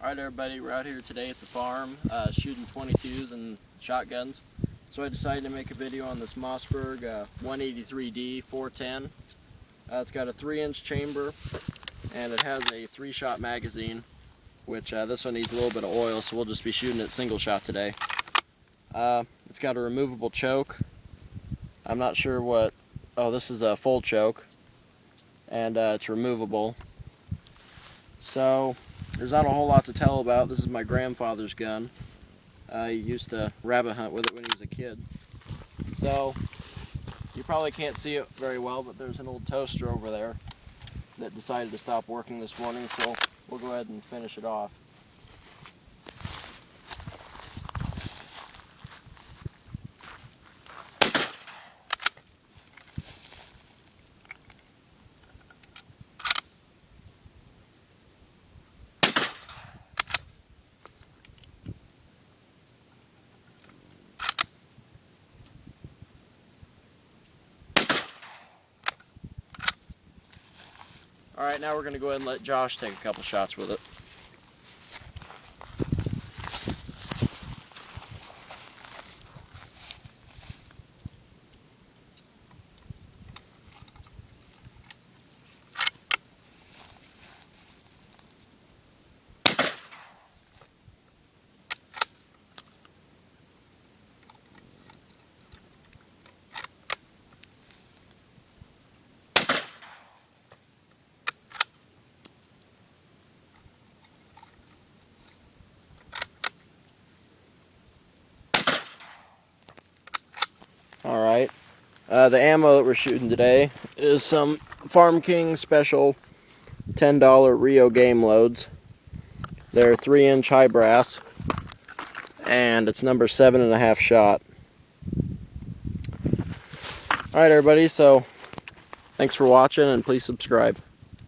Alright everybody, we're out here today at the farm shooting 22s and shotguns. So I decided to make a video on this Mossberg 183D 410. It's got a 3-inch chamber and it has a 3-shot magazine, which this one needs a little bit of oil, so we'll just be shooting it single shot today. It's got a removable choke. I'm not sure what... Oh, this is a full choke, and it's removable. So there's not a whole lot to tell about. This is my grandfather's gun. He used to rabbit hunt with it when he was a kid. So you probably can't see it very well, but there's an old toaster over there that decided to stop working this morning, so we'll go ahead and finish it off. Alright, now we're going to go ahead and let Josh take a couple shots with it. Alright, the ammo that we're shooting today is some Farm King special $10 Rio game loads. They're 3-inch high brass, and it's number 7.5 shot. Alright everybody, so thanks for watching and please subscribe.